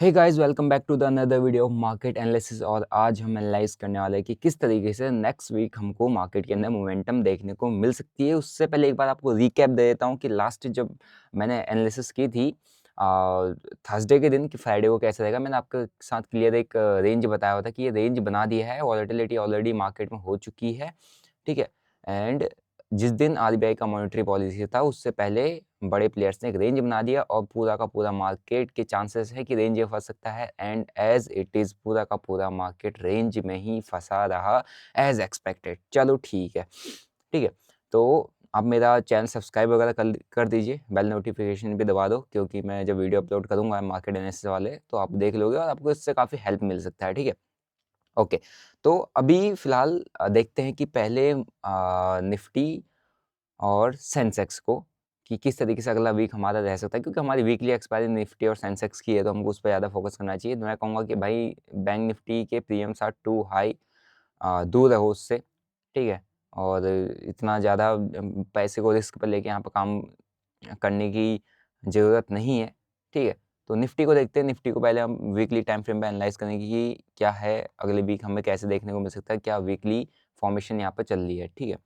Hey guys, welcome back to the another video of market analysis. और आज हम analyse करने वाले हैं कि किस तरीके से नेक्स्ट वीक हमको मार्केट के अंदर मोमेंटम देखने को मिल सकती है। उससे पहले एक बार आपको रिकैप दे देता हूं कि लास्ट जब मैंने एनालिसिस की थी थर्सडे के दिन कि फ्राइडे को कैसा रहेगा, मैंने आपके साथ क्लियर एक रेंज बताया हुआ था कि ये रेंज बना दिया है। वॉलेटिलिटी ऑलरेडी मार्केट में हो चुकी है, ठीक है। एंड जिस दिन आरबीआई का मॉनेटरी पॉलिसी था उससे पहले बड़े प्लेयर्स ने एक रेंज बना दिया और पूरा का पूरा मार्केट के चांसेस है कि रेंज में फंस सकता है। एंड एज इट इज़ पूरा का पूरा मार्केट रेंज में ही फंसा रहा एज एक्सपेक्टेड। चलो ठीक है, ठीक है। तो आप मेरा चैनल सब्सक्राइब वगैरह कर दीजिए, बेल नोटिफिकेशन भी दबा दो, क्योंकि मैं जब वीडियो अपलोड करूँगा मार्केट एनालिसिस वाले तो आप देख लोगे और आपको इससे काफ़ी हेल्प मिल सकता है, ठीक है। ओके, तो अभी फ़िलहाल देखते हैं कि पहले निफ्टी और सेंसेक्स को कि किस तरीके से अगला वीक हमारा रह सकता है, क्योंकि हमारी वीकली एक्सपायरी निफ्टी और सेंसेक्स की है तो हमको उस पर ज़्यादा फोकस करना चाहिए। तो मैं कहूँगा कि भाई बैंक निफ्टी के प्रीमियम्स आर टू हाई, दूर रहो उससे, ठीक है। और इतना ज़्यादा पैसे को रिस्क पर लेके यहाँ पर काम करने की ज़रूरत नहीं है, ठीक है। तो निफ्टी को देखते हैं। निफ्टी को पहले हम वीकली टाइम फ्रेम पे एनालाइज करेंगे कि क्या है अगले वीक हमें कैसे देखने को मिल सकता है, क्या वीकली फॉर्मेशन यहाँ पर चल रही है, ठीक है।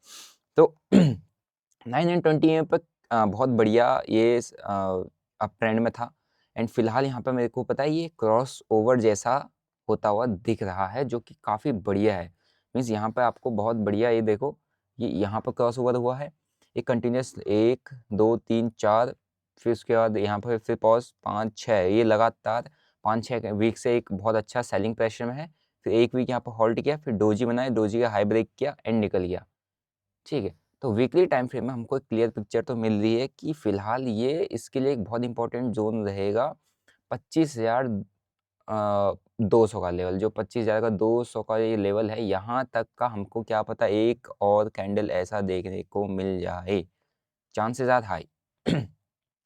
तो 9 एंड 20 एम पर बहुत बढ़िया ये अप ट्रेंड में था। एंड फिलहाल यहाँ पे मेरे को पता है ये क्रॉस ओवर जैसा होता हुआ दिख रहा है, जो कि काफ़ी बढ़िया है। मीन्स यहाँ पे आपको बहुत बढ़िया, ये देखो ये यहाँ पर क्रॉस ओवर हुआ है, एक कंटिन्यूस 1 2 3 4, फिर उसके बाद यहाँ पर फिर पॉज 5 6, ये लगातार 5-6 वीक से एक बहुत अच्छा सेलिंग प्रेशर में है। फिर एक वीक यहाँ पर होल्ड किया, फिर डोजी बनाया, डोजी का हाई ब्रेक किया एंड निकल गया, ठीक है। तो वीकली टाइम फ्रेम में हमको एक क्लियर पिक्चर तो मिल रही है कि फिलहाल ये इसके लिए एक बहुत इंपॉर्टेंट जोन रहेगा 25,200 का लेवल। जो 25,000 का 200 का ये लेवल है, यहाँ तक का हमको क्या पता एक और कैंडल ऐसा देखने को मिल जाए, चांसेस आर हाई।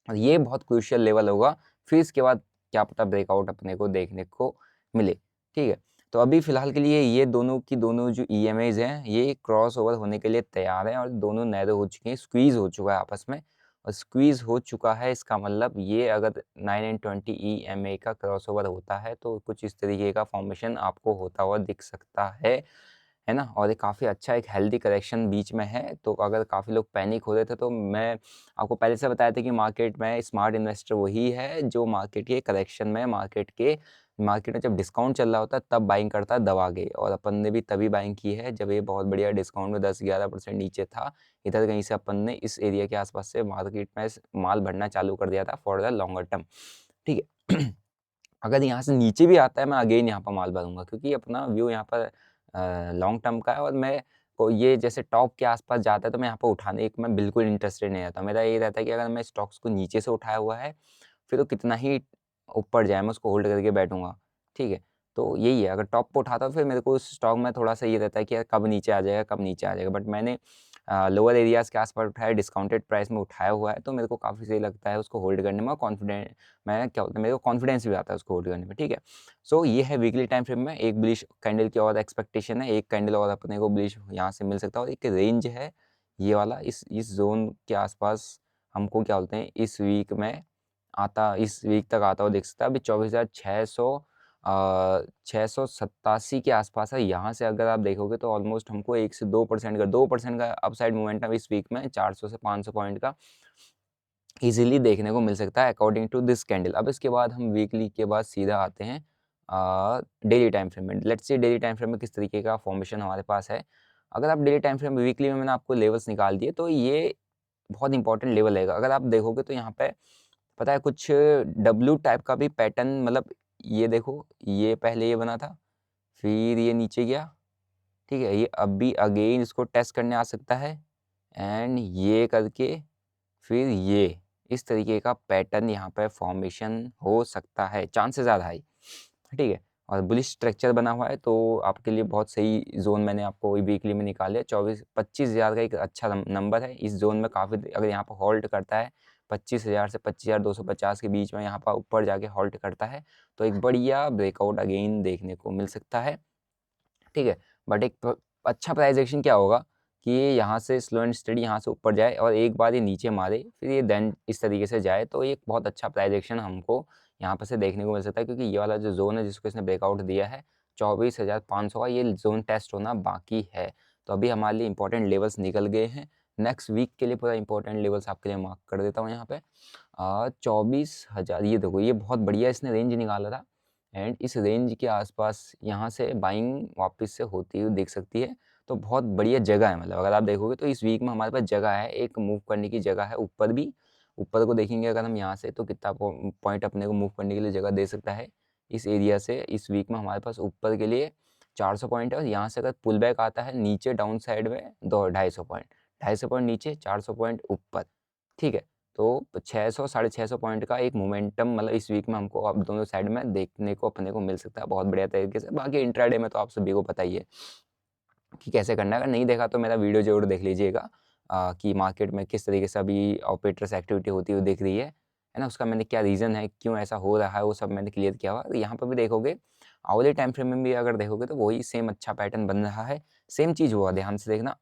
और ये बहुत क्रूशियल लेवल होगा। फिर इसके बाद क्या पता ब्रेकआउट अपने को देखने को मिले, ठीक है। तो अभी फ़िलहाल के लिए ये दोनों की दोनों जो ईएमआईज़ हैं ये क्रॉस ओवर होने के लिए तैयार हैं और दोनों नैरो हो चुके हैं, स्क्वीज़ हो चुका है आपस में। और स्क्वीज़ हो चुका है इसका मतलब ये अगर 9 एंड 20 ईएमए का क्रॉस ओवर होता है तो कुछ इस तरीके का फॉर्मेशन आपको होता हुआ दिख सकता है ना। और ये काफ़ी अच्छा एक हेल्दी करेक्शन बीच में है। तो अगर काफ़ी लोग पैनिक हो रहे थे तो मैं आपको पहले से बताया था कि मार्केट में स्मार्ट इन्वेस्टर वही है जो मार्केट के करेक्शन में मार्केट में जब डिस्काउंट चल रहा होता है तब बाइंग करता है दबा के। और अपन ने भी तभी बाइंग की है जब ये बहुत बढ़िया डिस्काउंट में 10-11% नीचे था। इधर कहीं से अपन ने इस एरिया के आसपास से मार्केट में माल भरना चालू कर दिया था फॉर द लॉन्गर टर्म, ठीक है। अगर यहाँ से नीचे भी आता है मैं अगेन यहाँ पर माल भरूंगा, क्योंकि अपना व्यू यहाँ पर लॉन्ग टर्म का है। और मैं को ये जैसे टॉप के आसपास जाता है तो मैं यहाँ पर उठाने एक मैं बिल्कुल इंटरेस्टेड नहीं रहता। मेरा ये रहता है कि अगर मैं स्टॉक्स को नीचे से उठाया हुआ है फिर तो कितना ही ऊपर जाए मैं उसको होल्ड करके बैठूंगा, ठीक है। तो यही है, अगर टॉप पे उठाता हूँ फिर मेरे को उस स्टॉक में थोड़ा सा ये रहता है कि यार कब नीचे आ जाएगा कब नीचे आ जाएगा। बट मैंने लोअर एरियाज़ के आसपास उठाया, डिस्काउंटेड प्राइस में उठाया हुआ है, तो मेरे को काफ़ी सही लगता है उसको होल्ड करने में। कॉन्फिडेंट मैं क्या होता है, मेरे को कॉन्फिडेंस भी आता है उसको होल्ड करने में, ठीक है। सो ये है वीकली टाइम फ्रेम में एक बुलिश कैंडल की और एक्सपेक्टेशन है, एक कैंडल और अपने को बुलिश यहाँ से मिल सकता है। और एक रेंज है ये वाला, इस जोन के आसपास हमको क्या बोलते हैं इस वीक तक आता हुआ दिख सकता है। अभी 24,687 के आसपास है। यहाँ से अगर आप देखोगे तो ऑलमोस्ट हमको 1 से 2% का अपसाइड मोमेंटम इस वीक में 400 से 500 पॉइंट का इजीली देखने को मिल सकता है अकॉर्डिंग टू दिस कैंडल। अब इसके बाद हम वीकली के बाद सीधा आते हैं डेली टाइम फ्रेम में। Let's see daily time frame में किस तरीके का फॉर्मेशन हमारे पास है। अगर आप डेली टाइम फ्रेम में, वीकली में मैंने आपको लेवल्स निकाल दिए, तो ये बहुत इंपॉर्टेंट लेवल है। अगर आप देखोगे तो यहाँ पे पता है कुछ डब्ल्यू टाइप का भी पैटर्न, मतलब ये देखो ये पहले ये बना था फिर ये नीचे गया, ठीक है। ये अब भी अगेन इसको टेस्ट करने आ सकता है एंड ये करके फिर ये इस तरीके का पैटर्न यहाँ पे फॉर्मेशन हो सकता है, चांसेस आर हाई, ठीक है। और बुलिश स्ट्रक्चर बना हुआ है तो आपके लिए बहुत सही जोन मैंने आपको वीकली में निकाले। 25,000 का एक अच्छा नंबर है इस जोन में। काफ़ी अगर यहाँ पर होल्ड करता है 25,000 से 25,250 के बीच में यहाँ पर ऊपर जाके होल्ड करता है तो एक बढ़िया ब्रेकआउट अगेन देखने को मिल सकता है, ठीक है। बट एक अच्छा प्राइस एक्शन क्या होगा कि ये यहाँ से स्लो एंड स्टडी यहाँ से ऊपर जाए और एक बार ये नीचे मारे फिर ये देन इस तरीके से जाए, तो एक बहुत अच्छा प्राइस एक्शन हमको यहाँ पर से देखने को मिल सकता है, क्योंकि ये वाला जो ज़ोन है जिसको इसने ब्रेकआउट दिया है 24,500 का, ये ज़ोन टेस्ट होना बाकी है। तो अभी हमारे लिए इंपॉर्टेंट लेवल्स निकल गए हैं। नेक्स्ट वीक के लिए पूरा इंपॉर्टेंट लेवल्स आपके लिए मार्क कर देता हूँ यहाँ पे। 24,000, ये देखो ये बहुत बढ़िया इसने रेंज निकाला था, एंड इस रेंज के आसपास यहाँ से बाइंग वापस से होती हुई दिख सकती है। तो बहुत बढ़िया जगह है, मतलब अगर आप देखोगे तो इस वीक में हमारे पास जगह है, एक मूव करने की जगह है ऊपर भी। ऊपर को देखेंगे अगर हम यहाँ से, तो कितना पॉइंट अपने को मूव करने के लिए जगह दे सकता है इस एरिया से। इस वीक में हमारे पास ऊपर के लिए 400 पॉइंट है, और यहाँ से अगर पुल बैक आता है नीचे डाउन साइड में 250 पॉइंट, 250 पॉइंट नीचे, 400 पॉइंट ऊपर, ठीक है। तो 600 650 पॉइंट का एक मोमेंटम मतलब इस वीक में हमको अब दोनों साइड में देखने को अपने को मिल सकता है बहुत बढ़िया तरीके से। बाकी इंट्राडे में तो आप सभी को पता ही है कि कैसे करना है। अगर नहीं देखा तो मेरा वीडियो जरूर देख लीजिएगा कि मार्केट में किस तरीके से अभी ऑपरेटर्स एक्टिविटी होती हुई दिख रही है ना, उसका मैंने क्या रीज़न है, क्यों ऐसा हो रहा है, वो सब मैंने क्लियर किया हुआ। यहाँ पर भी देखोगे आवली टाइम फ्रेम में भी अगर देखोगे तो वही सेम अच्छा पैटर्न बन रहा है, सेम चीज़ हुआ, ध्यान से देखना।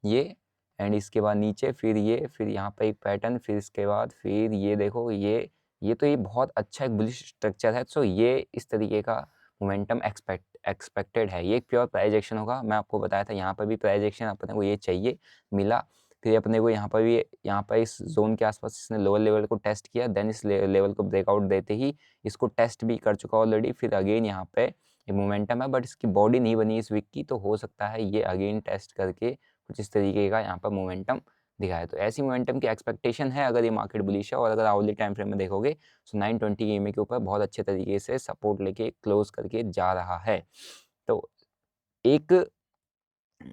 ये एंड इसके बाद नीचे, फिर ये, फिर यहाँ पर एक पैटर्न, फिर इसके बाद फिर ये देखो ये तो ये बहुत अच्छा एक बुलिश स्ट्रक्चर है। सो ये इस तरीके का मोमेंटम एक्सपेक्टेड है। ये एक प्योर प्राइस एक्शन होगा, मैं आपको बताया था। यहाँ पर भी प्राइस एक्शन अपने को ये चाहिए, मिला। फिर अपने को यहाँ पर भी, यहाँ पर इस जोन के आसपास इसने लोअर लेवल को टेस्ट किया, देन इस लेवल को ब्रेकआउट देते ही इसको टेस्ट भी कर चुका ऑलरेडी। फिर अगेन यहाँ पे ये मोमेंटम है, बट इसकी बॉडी नहीं बनी इस वीक की, तो हो सकता है ये अगेन टेस्ट करके कुछ इस तरीके का यहाँ पर मोमेंटम दिखाए। तो ऐसी मोमेंटम की एक्सपेक्टेशन है अगर ये मार्केट बुलिश है। और अगर आवली टाइम फ्रेम में देखोगे तो 920 EMA के ऊपर बहुत अच्छे तरीके से सपोर्ट लेके क्लोज करके जा रहा है। तो एक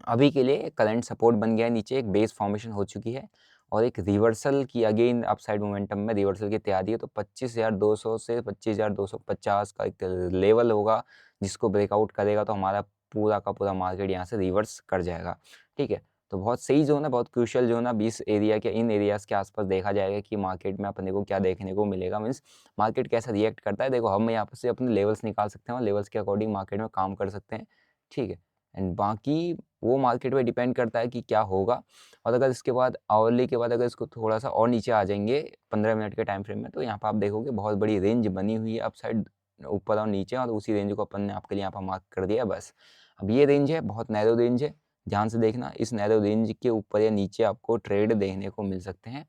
अभी के लिए करंट सपोर्ट बन गया है नीचे, एक बेस फॉर्मेशन हो चुकी है, और एक रिवर्सल की अगेन अपसाइड मोमेंटम में रिवर्सल की तैयारी है। तो 25,200 से 25,250 का एक लेवल होगा, जिसको ब्रेकआउट करेगा तो हमारा पूरा का पूरा मार्केट यहाँ से रिवर्स कर जाएगा, ठीक है। तो बहुत सही जोन है, बहुत क्रूशियल जोन है। 20 एरिया के, इन एरियाज़ के आसपास देखा जाएगा कि मार्केट में अपने को क्या देखने को मिलेगा, मीन्स मार्केट कैसा रिएक्ट करता है। देखो हम यहाँ से अपने लेवल्स निकाल सकते हैं और लेवल्स के अकॉर्डिंग मार्केट में काम कर सकते हैं, ठीक है। एंड बाकी वो मार्केट पे डिपेंड करता है कि क्या होगा। और अगर इसके बाद आवरली के बाद अगर इसको थोड़ा सा और नीचे आ जाएंगे 15 मिनट के टाइम फ्रेम में, तो यहाँ पर आप देखोगे बहुत बड़ी रेंज बनी हुई है अपसाइड, ऊपर और नीचे, और उसी रेंज को अपन ने आपके लिए यहाँ पर मार्क कर दिया बस। अब ये रेंज है, बहुत नैरो रेंज है, ध्यान से देखना। इस नैरो रेंज के ऊपर या नीचे आपको ट्रेड देखने को मिल सकते हैं,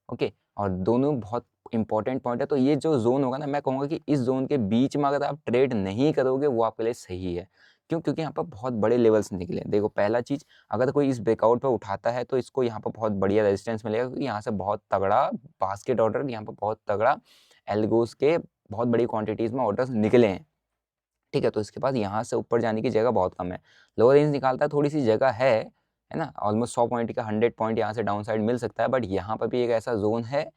ओके। और दोनों बहुत इंपॉर्टेंट पॉइंट है। तो ये जो जोन होगा ना, मैं कहूँगा कि इस जोन के बीच में अगर आप ट्रेड नहीं करोगे वो आपके लिए सही है। क्यों? क्योंकि यहाँ पर बहुत बड़े लेवल्स निकले। देखो पहला चीज़, अगर कोई इस ब्रेकआउट पे उठाता है तो इसको यहाँ पर बहुत बढ़िया रेजिस्टेंस मिलेगा, क्योंकि यहाँ से बहुत तगड़ा बास्केट ऑर्डर, यहाँ पर बहुत तगड़ा एल्गोस के बहुत बड़ी क्वांटिटीज़ में ऑर्डर्स निकले हैं, ठीक है। तो इसके पास यहाँ से ऊपर जाने की जगह बहुत कम है। लोअर रेंज निकालता है, थोड़ी सी जगह है ना, ऑलमोस्ट 100 पॉइंट का 100 पॉइंट यहाँ से डाउन साइड मिल सकता है। बट यहाँ पर भी एक ऐसा जोन है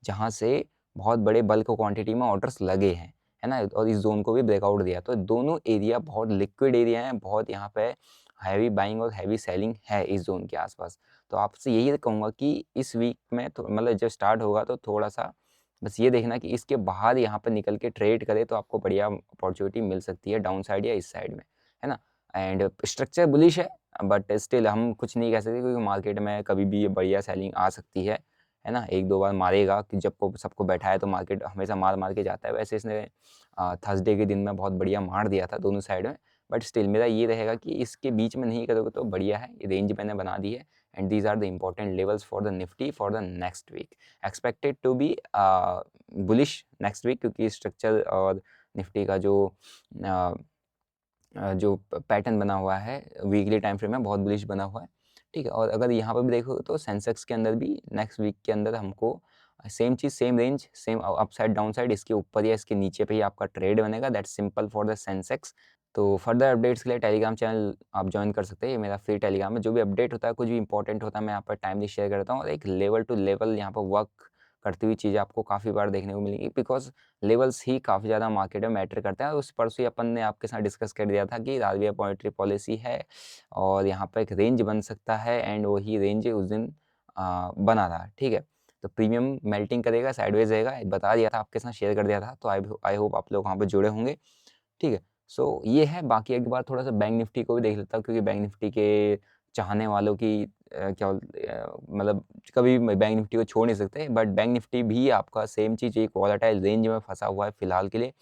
जहाँ से बहुत बड़े बल्क क्वांटिटी में ऑर्डर्स लगे हैं, है ना, और इस जोन को भी ब्रेकआउट दिया। तो दोनों एरिया बहुत लिक्विड एरिया हैं, बहुत यहाँ पे हैवी बाइंग और हैवी सेलिंग है इस जोन के आसपास। तो आपसे यही कहूँगा कि इस वीक में तो मतलब जब स्टार्ट होगा तो थोड़ा सा बस ये देखना कि इसके बाहर यहाँ पर निकल के ट्रेड करे तो आपको बढ़िया अपॉर्चुनिटी मिल सकती है डाउन साइड या इस साइड में, है ना। एंड स्ट्रक्चर बुलिश है, बट स्टिल हम कुछ नहीं कह सकते, क्योंकि मार्केट में कभी भी ये बढ़िया सेलिंग आ सकती है ना। एक दो बार मारेगा कि जब को सबको बैठाए तो मार्केट हमेशा मार मार के जाता है। वैसे इसने थर्सडे के दिन में बहुत बढ़िया मार दिया था दोनों साइड में, बट स्टिल मेरा ये रहेगा कि इसके बीच में नहीं करोगे तो बढ़िया है। ये रेंज मैंने बना दी है, and these are the important levels for the Nifty for the next week. Expected to be bullish next week, क्योंकि स्ट्रक्चर और निफ्टी का जो पैटर्न बना हुआ है वीकली टाइम फ्रेम में बहुत बुलिश बना हुआ है, ठीक है। और अगर यहाँ पर भी देखो तो सेंसेक्स के अंदर भी नेक्स्ट वीक के अंदर हमको सेम चीज़, same range, same upside down side, इसके ऊपर या इसके नीचे पे ही आपका ट्रेड बनेगा। That's simple for the Sensex. तो फर्दर अपडेट्स के लिए टेलीग्राम चैनल आप ज्वाइन कर सकते हैं, ये मेरा फ्री टेलीग्राम है। जो भी अपडेट होता है, कुछ भी इंपॉर्टेंट होता है, मैं यहाँ पर टाइमली शेयर करता हूँ। और एक लेवल टू लेवल यहाँ पर वर्क करती हुई चीज़ें आपको काफ़ी बार देखने को मिलेंगी, बिकॉज लेवल्स ही काफ़ी ज़्यादा मार्केट में मैटर करते हैं। उस परसों ही अपन ने आपके साथ डिस्कस कर दिया था कि आरबीआई मॉनेटरी पॉलिसी है और यहाँ पर एक रेंज बन सकता है, एंड वही रेंज उस दिन बना था, ठीक है। तो प्रीमियम मेल्टिंग करेगा, साइडवेज रहेगा, बता दिया था, आपके साथ शेयर कर दिया था। तो आई होप आप लोग वहाँ पर जुड़े होंगे, ठीक है। सो ये है। बाकी एक बार थोड़ा सा बैंक निफ्टी को भी देख लेता हूँ, क्योंकि बैंक निफ्टी के चाहने वालों की मतलब कभी भी बैंक निफ्टी को छोड़ नहीं सकते, बट बैंक निफ्टी भी आपका सेम चीज़ एक वॉलेटाइल रेंज में फँसा हुआ है फिलहाल के लिए।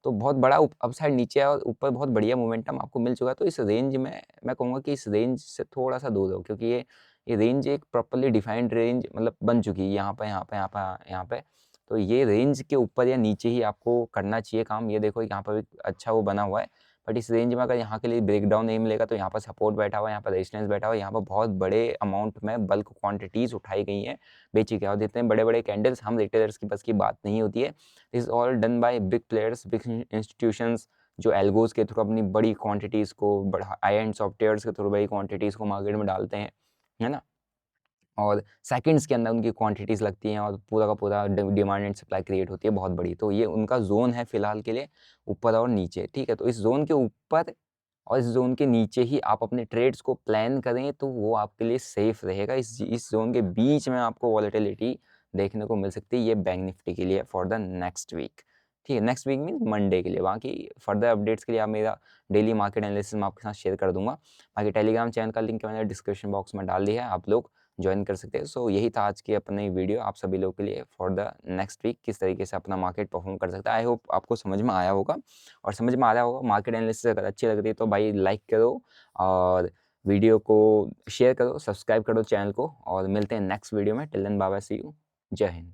तो बहुत बड़ा अपसाइड नीचे है और ऊपर बहुत बढ़िया मोमेंटम आपको मिल चुका है। तो इस रेंज में मैं कहूँगा कि इस रेंज से थोड़ा-सा दूर रहो, क्योंकि ये रेंज एक प्रॉपर्ली डिफाइंड रेंज मतलब बन चुकी है यहाँ पे, यहाँ पे, यहाँ पे, यहाँ पे। तो ये रेंज के ऊपर या नीचे ही आपको करना चाहिए काम। ये देखो यहाँ पर भी अच्छा वो बना हुआ है, बट इस रेंज में अगर यहाँ के लिए ब्रेकडाउन नहीं मिलेगा तो यहाँ पर सपोर्ट बैठा हुआ है, यहाँ पर रेजिस्टेंस बैठा हुआ है, यहाँ पर बहुत बड़े अमाउंट में बल्क क्वांटिटीज़ उठाई गई हैं, बेची गई। और जितने बड़े-बड़े कैंडल्स, हम रिटेलर्स की बस की बात नहीं होती है। This is all done by big players, big institutions, जो एल्गोज़ के थ्रू अपनी बड़ी क्वांटिटीज़ को, बड़ा हाई एंड सॉफ्टवेयर्स के थ्रू बड़ी क्वांटिटीज़ को मार्केट में डालते हैं, है ना? और सेकंड्स के अंदर उनकी क्वांटिटीज़ लगती हैं और पूरा का पूरा डिमांड एंड सप्लाई क्रिएट होती है बहुत बड़ी। तो ये उनका ज़ोन है फिलहाल के लिए, ऊपर और नीचे, ठीक है? तो इस ज़ोन के ऊपर और इस ज़ोन के नीचे ही आप अपने ट्रेड्स को प्लान करें, तो वो आपके लिए सेफ़ रहेगा। इस ज़ोन के बीच में आपको वॉलेटिलिटी देखने को मिल सकती है, ये बैंक निफ्टी के लिए फॉर द नेक्स्ट वीक, ठीक है? नेक्स्ट वीक मीन्स मंडे के लिए। बाकी फर्दर अपडेट्स के लिए आप मेरा डेली मार्केट एनालिसिस मैं आपके साथ शेयर कर दूँगा। बाकी टेलीग्राम चैनल का लिंक मैंने डिस्क्रिप्शन बॉक्स में डाल दिया है, आप लोग जॉइन कर सकते हैं। सो यही था आज की अपनी वीडियो आप सभी लोगों के लिए फॉर द नेक्स्ट वीक, किस तरीके से अपना मार्केट परफॉर्म कर सकता है। आई होप आपको समझ में आया होगा, और समझ में आ रहा होगा। मार्केट एनालिसिस अगर अच्छी लग रही है तो भाई लाइक करो और वीडियो को शेयर करो, सब्सक्राइब करो चैनल को, और मिलते हैं नेक्स्ट वीडियो में। Till then bye bye, see you, जय हिंद।